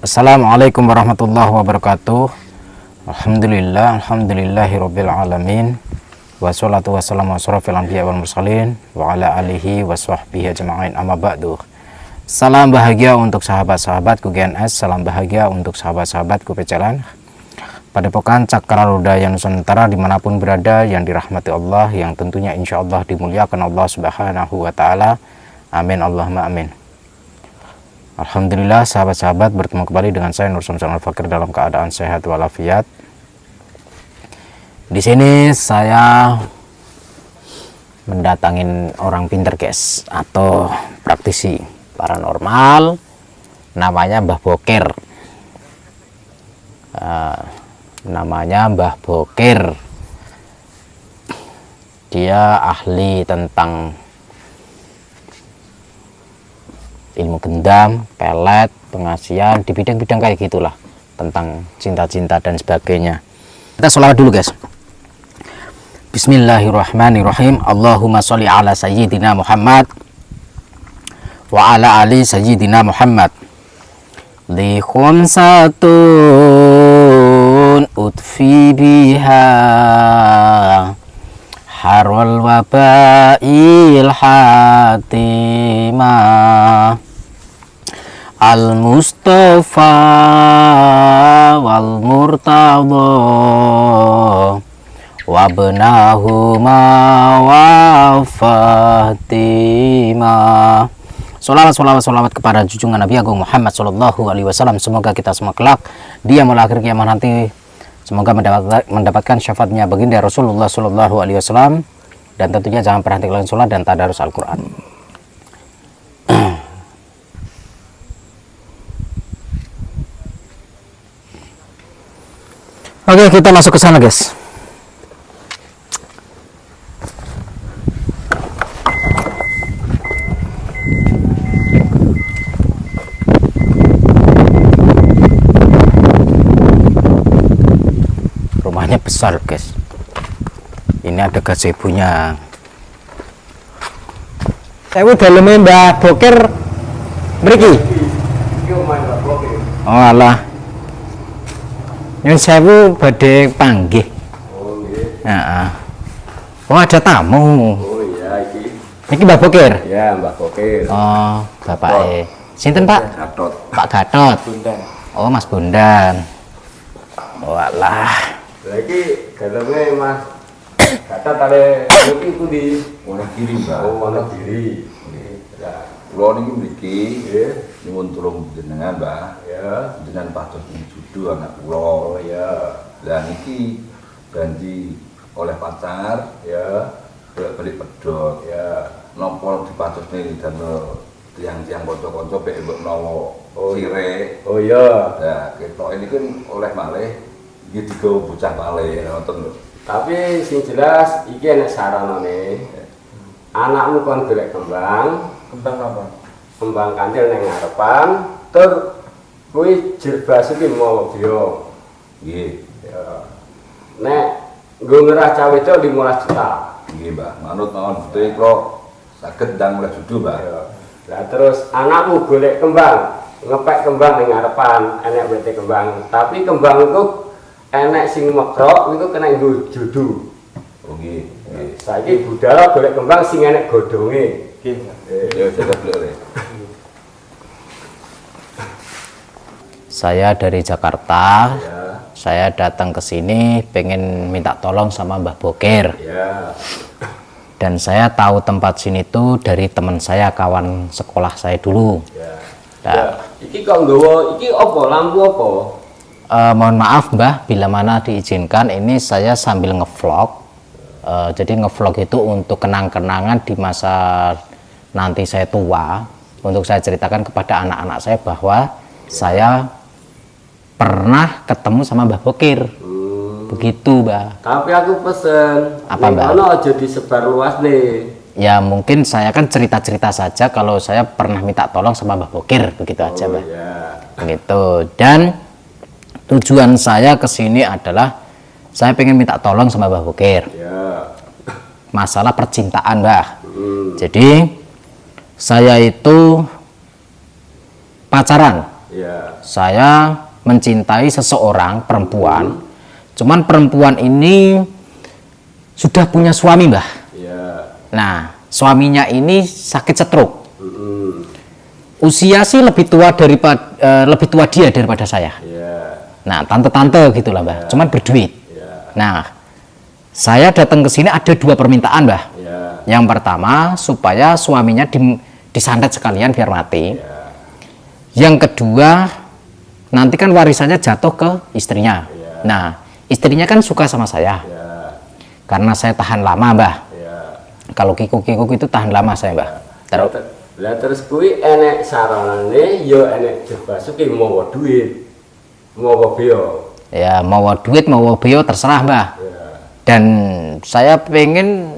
Assalamualaikum warahmatullahi wabarakatuh. Alhamdulillahirabbil alamin. Wassalatu wassalamu ala asyrofil anbiya wal mursalin wa ala alihi washabbihi ajma'in, amma ba'du. Salam bahagia untuk sahabat-sahabatku GNS, salam bahagia untuk sahabat-sahabatku Pecelan, Padepokan Cakrarodaya Nusantara dimanapun berada, yang dirahmati Allah, yang tentunya insya Allah dimuliakan Allah Subhanahu wa Ta'ala. Amin Allahumma amin. Alhamdulillah sahabat-sahabat, bertemu kembali dengan saya Nur Syamsul Al-Fakir dalam keadaan sehat walafiat. Di sini saya mendatangin orang pinter guys, atau praktisi paranormal, namanya Mbah Bokir. Namanya Mbah Bokir. Dia ahli tentang ilmu gendam, pelet, pengasihan, di bidang-bidang kayak gitulah, tentang cinta-cinta dan sebagainya. Kita sholawat dulu guys. Bismillahirrahmanirrahim. Allahumma sholli ala sayyidina Muhammad wa ala ali sayyidina Muhammad. Li khumsatun utfi biha harwal wabail hatimah al-Mustafa wal Murtadha wa benahuma wa Fatimah. Sholawat kepada junjungan Nabi Agung Muhammad Sallallahu Alaihi Wasallam. Semoga kita semua kelak dia melahir kiamat nanti, semoga mendapatkan syafaatnya baginda Rasulullah Sallallahu Alaihi Wasallam. Dan tentunya jangan pernah tinggalkan sholat dan tadarus Al-Quran. Oke, kita masuk ke sana guys. Rumahnya besar guys. Ini ada gazebo-nya. Saya dalamnya Mbah Bokir mriki. Oh alah. Nyun sewu badhe panggih. Oh nggih. Heeh. Oh ada tamu. Oh iya iki. Iki Mbah Bokir? Ya, Mbah Bokir. Oh, bapake. Sinten, Pak? Gatot. Pak Gatot. Bundan. Oh, Mas Bundan. Oh alah. Lah iki galeme Mas Gatot ale iki ku di Wonogiri, Mbak. Oh, Wonogiri. Nggih. Lah, kula niki mriki nggih nyuwun tulung jenengan, Mbak. Ya, jenengan pados judu anak kula. Oh ya. Lah niki ganti oleh pacar, ya, bolak-balik pedhot, ya. Napa dipatusne damel tiang-tiang kanca-kanca pek mbok menawa sire. Oh iya. Lah, ketok ini kan oleh malih iki digawa bocah malih ngoten lho. Tapi sing jelas iki enek saranane. Anakmu kon golek kembang. Kembang apa? Kembang kandil ning ngarepan, tur kuwi jerbas iki mau dia. Nggih. Ya. Nek nggo ngerah cawe itu 15 juta. Nggih, Mbak. Manut mawon betul kula saged ndang mulai judu, Mbak. Ya. Lah terus anakmu golek kembang, ngepek kembang ning ngarepan, enek wete kembang. Tapi kembang itu enek sing mekrok niku kena nggo judu. Oh nggih. Nggih. Saiki budal golek kembang sing enek godhonge. Nggih. Ya jaga blek. Saya dari Jakarta. Ya. Saya datang ke sini pengen minta tolong sama Mbah Bokir. Ya. Dan saya tahu tempat sini tuh dari teman saya, kawan sekolah saya dulu. Ya. Nah, Ya. Iki kok nggawa iki apa? Lampu apa? mohon maaf Mbah, bila mana diizinkan, ini saya sambil ngevlog. Jadi ngevlog itu untuk kenang-kenangan di masa nanti saya tua, untuk saya ceritakan kepada anak-anak saya bahwa saya pernah ketemu sama Mbah Bokir. Begitu, Mbah. Tapi aku pesen, apa Mbah? Ono aja disebar luas nih. Ya mungkin saya kan cerita-cerita saja kalau saya pernah minta tolong sama Mbah Bokir, begitu aja, Mbah. Ya. Begitu. Dan tujuan saya ke sini adalah saya pengen minta tolong sama Mbah Bokir. Ya. Masalah percintaan, Mbah. Jadi saya itu pacaran Ya. Saya mencintai seseorang perempuan. Cuman perempuan ini sudah punya suami, Mbah. Ya. Nah, suaminya ini sakit stroke. Mm-mm. Usia sih lebih tua dia daripada saya. Ya. Nah, tante-tante gitulah, Mbah. Cuman berduit. Ya. Nah, saya datang ke sini ada 2 permintaan, Mbah. Ya. Yang pertama, supaya suaminya disantet sekalian biar mati. Ya. Yang kedua, nanti kan warisannya jatuh ke istrinya. Ya. Nah, istrinya kan suka sama saya. Ya. Karena saya tahan lama, Mbah. Ya. Kalau kikuk-kikuk itu tahan lama saya, Mbah. Terus kuwi enek saranane yo enek Basuki mawa duit. Mawa beo. Ya, mau duit, mau beo terserah, Mbah. Ya. Dan saya pengen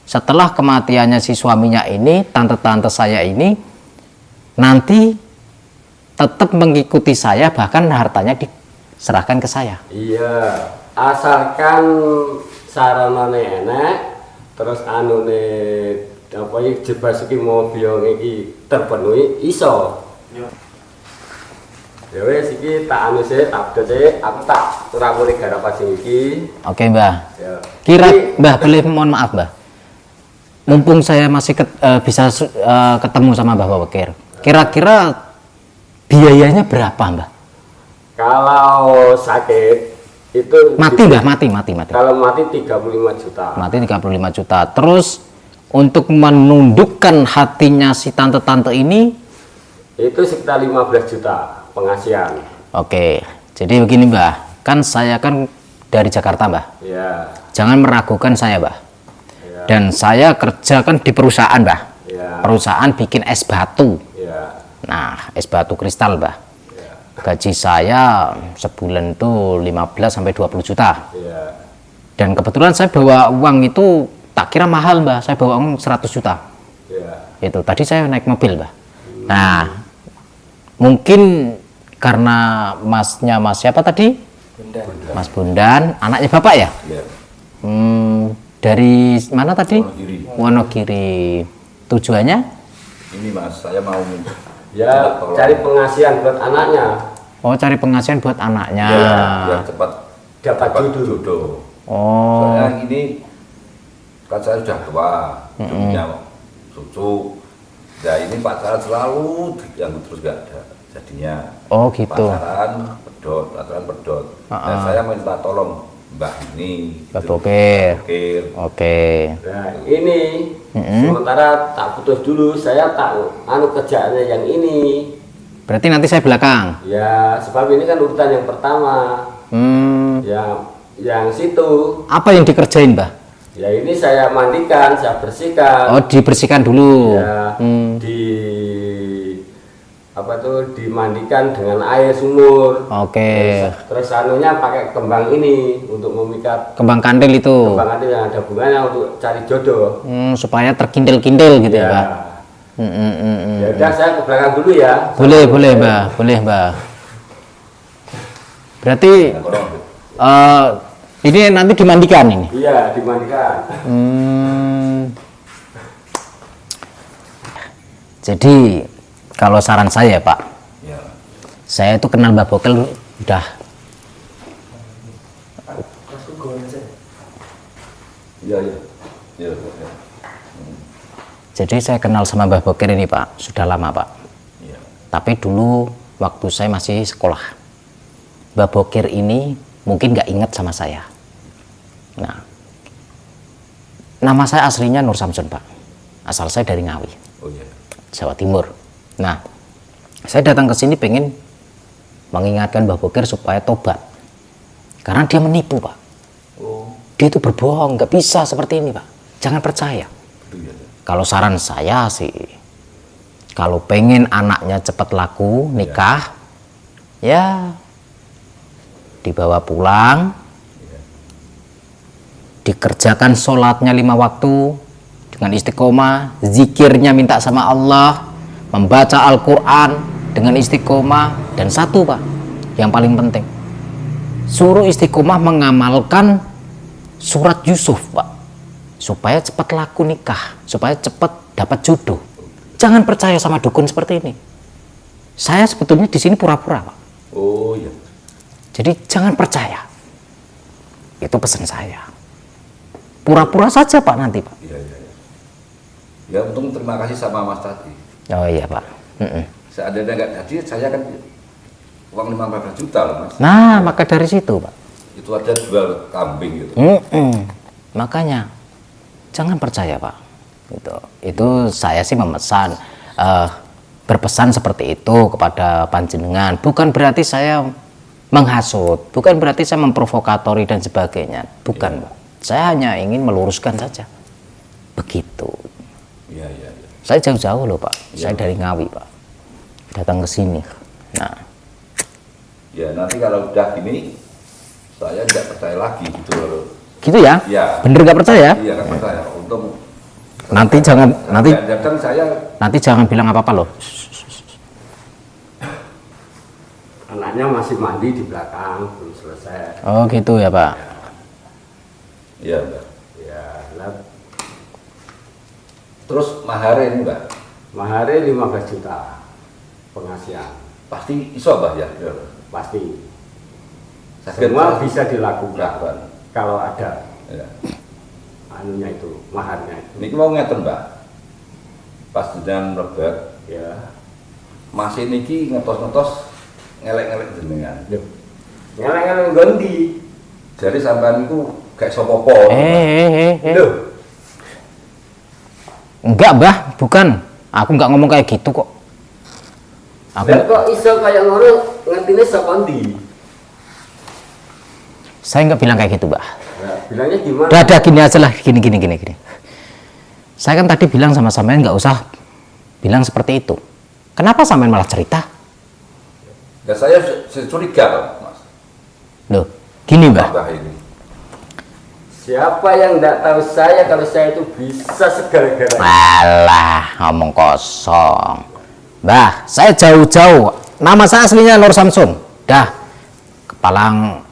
setelah kematiannya si suaminya ini, tante-tante saya ini nanti tetap mengikuti saya, bahkan hartanya diserahkan ke saya. Iya, asalkan saranane enek, terus anune apa iki Basuki mau beo iki terpenuhi iso. Ya wes iki tak anu sih, tak dene aku tak turakuri garapan sing iki. Oke, Mbah. Ya. Mbah, boleh mohon maaf, Mbah. Mumpung saya masih bisa ketemu sama Mbah Bokir. Kira-kira biayanya berapa, Mbah? Kalau sakit itu Mati, Mbah, mati. Kalau mati 35 juta. Mati 35 juta. Terus untuk menundukkan hatinya si tante-tante ini, Itu sekitar 15 juta pengasihan. oke. Jadi begini, Mbah. Kan saya kan dari Jakarta, Mbah. Ya. Jangan meragukan saya, Mbah. Ya. Dan saya kerja kan di perusahaan, Mbah. Ya. Perusahaan bikin es batu. Ya. Nah, es batu kristal, Mbah. Ya. Gaji saya sebulan tuh 15 sampai 20 juta. Ya. Dan kebetulan saya bawa uang itu tak kira mahal, Mbah. Saya bawa uang 100 juta. Ya. Itu tadi saya naik mobil, Mbah. Nah, mungkin karena masnya Mas siapa tadi? Mas Bundan, anaknya Bapak ya? Ya. Dari mana tadi? Wonogiri. Wonogiri. Tujuannya? Ini Mas, saya mau Ya, tolong. cari pengasihan buat anaknya. Oh, cari pengasihan buat anaknya. Ya, biar cepat Dapat jodoh. jodoh. Oh, Soalnya ini kan saya sudah tua, punya cucu. Nah ini pacaran selalu yang terus gak ada. Jadinya oh gitu. pacaran pedot. Dan saya minta tolong Mbah ini. Mbah Bokir. Bokir. Oke. Nah, ini sementara tak putus dulu, saya tak anu kerjaannya yang ini. Berarti nanti saya belakang. Ya, sebab ini kan urutan yang pertama. Yang situ. Apa yang dikerjain, Mbah? Ya ini saya mandikan, saya bersihkan. Oh, dibersihkan dulu. Ya, dimandikan dengan air sumur. Oke. Terus anunya pakai kembang ini untuk memikat Kembang kandil itu. kembang itu yang ada bunganya untuk cari jodoh. Supaya terkindil-kindil gitu ya, Ya. Mbah. Ya udah saya ke belakang dulu ya. Boleh, Mbah. Boleh, Mbah. Berarti ini nanti dimandikan ini. Iya, dimandikan. Jadi kalau saran saya, Pak, Ya. saya itu kenal Mbah Bokir udah Iya. Ya. jadi saya kenal sama Mbah Bokir ini, Pak, sudah lama, Pak. Ya. Tapi dulu waktu saya masih sekolah, Mbah Bokir ini mungkin nggak ingat sama saya. Nah, nama saya aslinya Nur Samsun, Pak. Asal saya dari Ngawi, Oh iya. Jawa Timur. Nah, saya datang ke sini pengen mengingatkan Mbah Bokir supaya tobat. Karena dia menipu, Pak. Oh, Dia itu berbohong, nggak bisa seperti ini, Pak. Jangan percaya. itu ya. Kalau saran saya sih, kalau pengen anaknya cepat laku, nikah, ya dibawa pulang, dikerjakan sholatnya 5 waktu dengan istiqomah, zikirnya minta sama Allah, membaca Al-Quran dengan istiqomah, dan satu, Pak, yang paling penting, suruh istiqomah mengamalkan surat Yusuf, Pak, supaya cepat laku nikah, supaya cepat dapat jodoh. Jangan percaya sama dukun seperti ini. Saya sebetulnya di sini pura-pura, Pak. Oh iya. Jadi jangan percaya. Itu pesan saya. Pura-pura saja, Pak, nanti, Pak. Iya, iya, iya. Ya untung terima kasih sama Mas tadi. Oh iya, Pak. Seandainya nggak jadi, saya kan uang 15 juta loh, Mas. Nah, maka dari situ, Pak. Itu aja jual kambing gitu. Makanya jangan percaya, Pak. Itu saya sih memesan, berpesan seperti itu kepada panjenengan. Bukan berarti saya menghasut, bukan berarti saya memprovokatori dan sebagainya. Bukan, Pak. Saya hanya ingin meluruskan saja. Begitu. Iya, iya, iya. Saya jauh-jauh loh, Pak. Ya. Saya dari Ngawi, Pak. Datang ke sini. Nah, Ya nanti kalau udah gini, saya nggak percaya lagi gitu loh. gitu ya? Iya. Bener nggak percaya? Iya, nggak percaya. Untung Nanti jangan, kan saya nanti jangan bilang apa-apa loh. Anaknya masih mandi di belakang, belum selesai. Oh gitu ya, Pak. iya, Mbak. Ya, lah, Terus mahar ini, Mbak. maharnya 15 juta pengasihan, Pasti iso, Mbak ya. Iya. pasti. Sakit, Semua Mbak. bisa dilakukan Lakukan. kalau ada Ya. anunya itu, maharnya itu. Ini mau ngeten, Mbak. Pas jenengan mlebet, Ya, masih niki ngetos-ngetos ngelek-ngelek jenengan. ngeleng-ngeleng gondi. Jadi sampean itu gak iso popo. Loh, Enggak, Mbah, bukan. Aku nggak ngomong kayak gitu kok. Aku, dan kok iso kayak ngono ngertine sekondi? saya nggak bilang kayak gitu, Mbah. Nah, bilangnya gimana? Udah gini aja lah, gini. Saya kan tadi bilang sama sampean nggak usah bilang seperti itu. Kenapa sampean malah cerita? Ya saya curiga, Pak, Mas. Loh, gini, Mbah. Mbah ini. Siapa yang tidak tahu saya kalau saya itu bisa segala-galanya? Alah, ngomong kosong. Mbah, saya jauh-jauh. Nama saya aslinya Nur Samsun. Dah, kepalang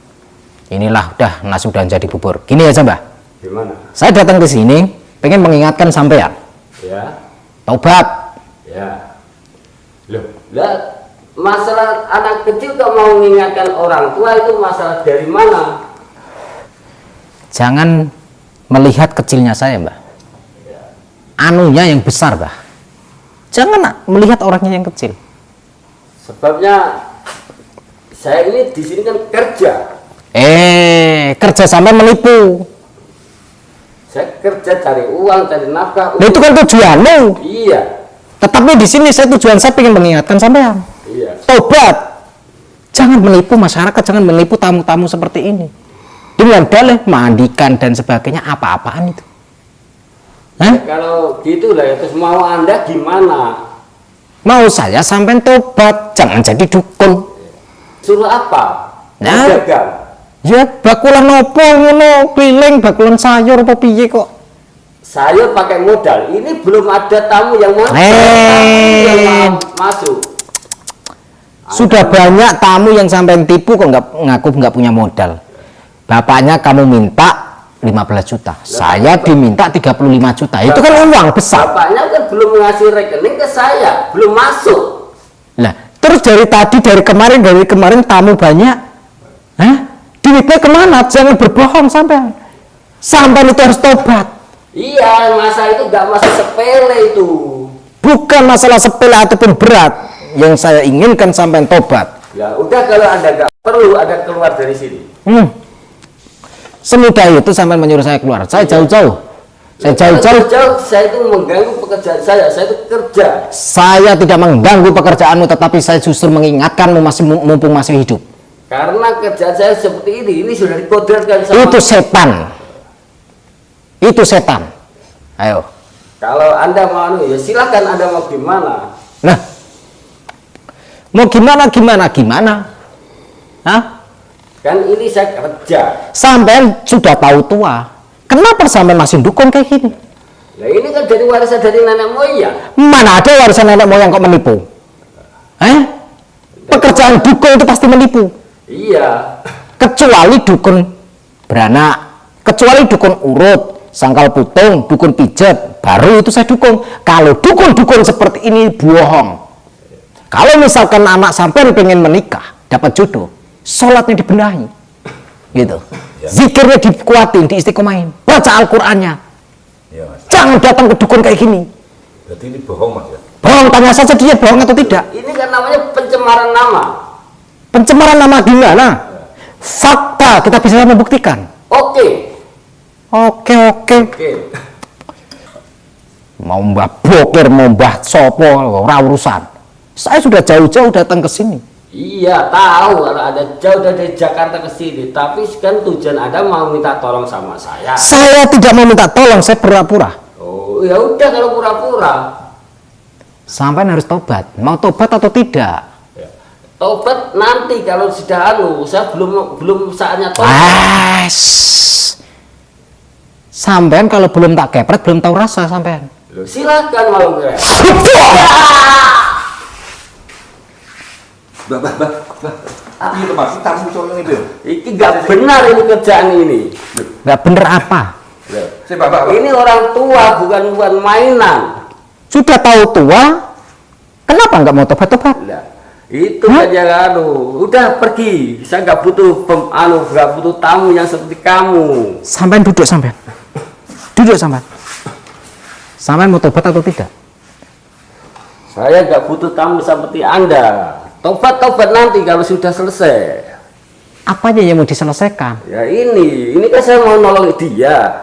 inilah udah nasi udah jadi bubur. Gini aja, Mbah. Gimana? Saya datang ke sini pengen mengingatkan sampean. Ya, Taubat. ya. Loh, lah masalah anak kecil kok mau mengingatkan orang tua itu masalah dari mana? Jangan melihat kecilnya saya, Mbah. Anunya yang besar, Mbah. Jangan melihat orangnya yang kecil. Sebabnya saya ini di sini kan kerja. Kerja sampai menipu. Saya kerja cari uang, cari nafkah. Nah, itu kan tujuanmu. Iya, Tetapi di sini tujuan saya ingin mengingatkan sampean. iya. Tobat. Jangan menipu masyarakat, jangan menipu tamu-tamu seperti ini. Dengan dalih mandikan dan sebagainya, apa-apaan itu. Hah? Kalau gitu lah, terus mau Anda gimana? Mau saya sampai tobat, jangan jadi dukun. Suruh apa? Nah. Dagang. Ya bakulan opo ngono, keliling bakulan sayur apa piye kok. Saya pakai modal. Ini belum ada tamu yang mau masuk. Sudah banyak tamu yang sampai tipu kok nggak ngaku nggak punya modal. Bapaknya kamu minta 15 juta, saya diminta 35 juta. Itu kan uang besar. Bapaknya kan belum ngasih rekening ke saya, belum masuk. Lah, terus dari kemarin tamu banyak. Hah? Duitnya kemana? Jangan berbohong sampai. Sampai itu harus tobat. Iya, masa itu nggak masuk sepele itu. Bukan masalah sepele ataupun berat. Yang saya inginkan sampai tobat. Ya udah, kalau Anda nggak perlu ada keluar dari sini. Semudah itu sampai menyuruh saya keluar. Saya jauh-jauh. Jauh-jauh saya itu mengganggu pekerjaan saya itu kerja. Saya tidak mengganggu pekerjaanmu, tetapi saya justru mengingatkanmu mumpung masih hidup. Karena kerjaan saya seperti ini sudah dikodratkan sama. Itu setan. Itu setan. Ayo. Kalau Anda mau, ya silakan Anda mau gimana. Nah, mau gimana? Hah? Kan ini saya kerja. Sampai sudah tahu tua. Kenapa sampai masih dukun kayak gini? Nah ini kan dari warisan dari nenek moyang. Mana ada warisan nenek moyang kok menipu? Pekerjaan dukun itu pasti menipu. Iya. Kecuali dukun beranak, kecuali dukun urut, sangkal putung, dukun pijat, baru itu saya dukung. Kalau dukun-dukun seperti ini bohong. Kalau misalkan anak sampean pengen menikah, dapat jodoh, sholatnya dibenahi, gitu. Zikirnya dikuatin, diistiqomahin, baca Al-Qur'annya. Iya, Mas. Jangan datang ke dukun kayak gini. Berarti ini bohong, Mas ya? Bohong, tanya saja dia bohong atau tidak. Ini kan namanya pencemaran nama. Pencemaran nama gimana? Fakta kita bisa membuktikan. Oke. Oke. Oke. Mau Mbah Bokir, mau Mbah Sopo, ora urusan. Saya sudah jauh-jauh datang ke sini. Iya, tahu kalau ada jauh dari Jakarta ke sini, tapi kan tujuan Anda mau minta tolong sama saya. Saya tidak mau minta tolong, saya pura-pura. Oh, ya udah kalau pura-pura. Sampai harus tobat. Mau tobat atau tidak? Ya. Tobat nanti kalau sudah saya belum saatnya tobat. Sampean kalau belum tak kepret belum tahu rasa sampean. Loh, silakan mau kira. Bah. Iya, Mas, tamu soalnya ini, Bel. Iki gak benar ini kerjaan ini. Nggak bener apa? Saya Bapak. Ini orang tua bukan mainan. Sudah tahu tua, kenapa nggak mau tobat-tobat? Nah, itu aja udah pergi. Saya nggak butuh nggak butuh tamu yang seperti kamu. Sampean duduk sampean. Duduk sampean. Sampean mau tobat atau tidak? Saya nggak butuh tamu seperti Anda. Tobat nanti kalau sudah selesai. Apanya yang mau diselesaikan? Ya ini kan saya mau nolong dia.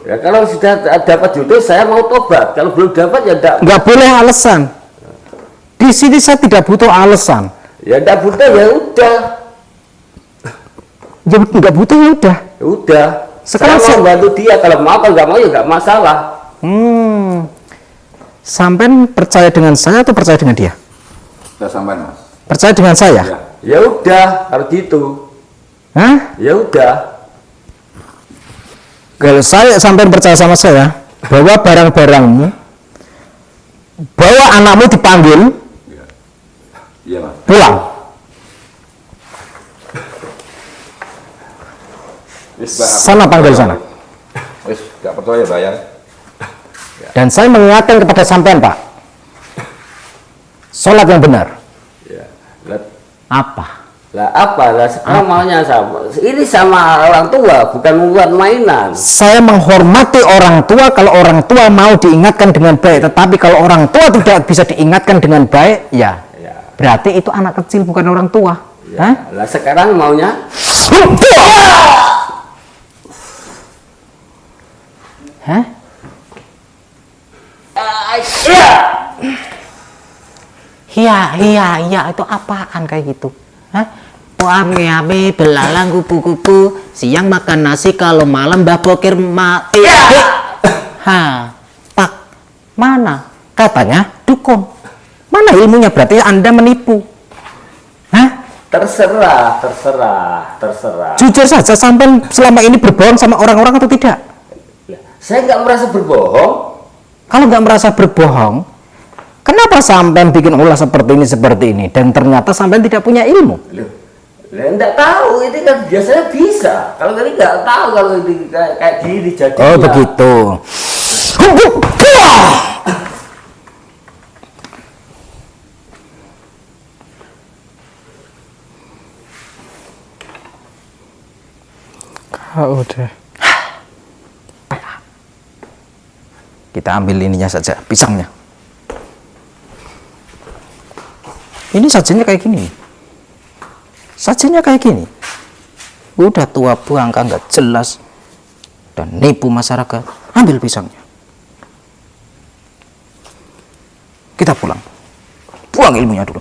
Ya kalau sudah dapat jodoh saya mau tobat. Kalau belum dapat ya Nggak boleh alasan. Di sini saya tidak butuh alasan. ya enggak butuh ya udah. Ya nggak butuh ya udah. Ya udah. Sekarang saya mau bantu dia, kalau mau kalau nggak mau ya nggak masalah. Sampean percaya dengan saya atau percaya dengan dia? Saya sampean, Mas. Percaya dengan saya? Ya. Ya udah kalau gitu. Hah? Ya udah. Kalau sampean percaya sama saya, bawa barang-barangmu, bawa anakmu dipanggil, Iya, Mas. pulang. Sana panggil sana. Wis, gak percaya bayar. Dan saya mengingatkan kepada sampean, Pak, sholat yang benar. Ya. Lah, Apa? sekarang maunya sama. Ini sama orang tua, bukan mainan. Saya menghormati orang tua kalau orang tua mau diingatkan dengan baik, tetapi kalau orang tua tidak bisa diingatkan dengan baik, ya berarti itu anak kecil bukan orang tua. Ya. Lah sekarang maunya Hah? Iya, itu apaan kayak gitu? Hah? Ame-ame belalang kupu-kupu, siang makan nasi, kalau malam Mbah Bokir mati. Tak mana? Katanya dukun. Mana ilmunya? Berarti Anda menipu. Hah? terserah. Jujur saja, sampai selama ini berbohong sama orang-orang atau tidak? Saya nggak merasa berbohong. Kalau nggak merasa berbohong, kenapa sampean bikin ulah seperti ini dan ternyata sampean tidak punya ilmu? Enggak tahu, ini kan biasanya bisa. Kalau ini nggak tahu kalau ini kayak gini jadi. Oh begitu. Udah. Kita ambil ininya saja, pisangnya. Ini sajinya kayak gini. Sajinya kayak gini. Udah tua bangka nggak jelas dan nipu masyarakat. Ambil pisangnya. Kita pulang. Buang ilmunya dulu.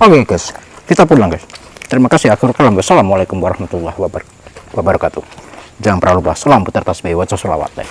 Oke guys, kita pulang guys. Terima kasih. Akhirul kalam. Wassalamualaikum warahmatullahi wabarakatuh. Jangan pernah lupa salam putar tasbih, waca sholawat.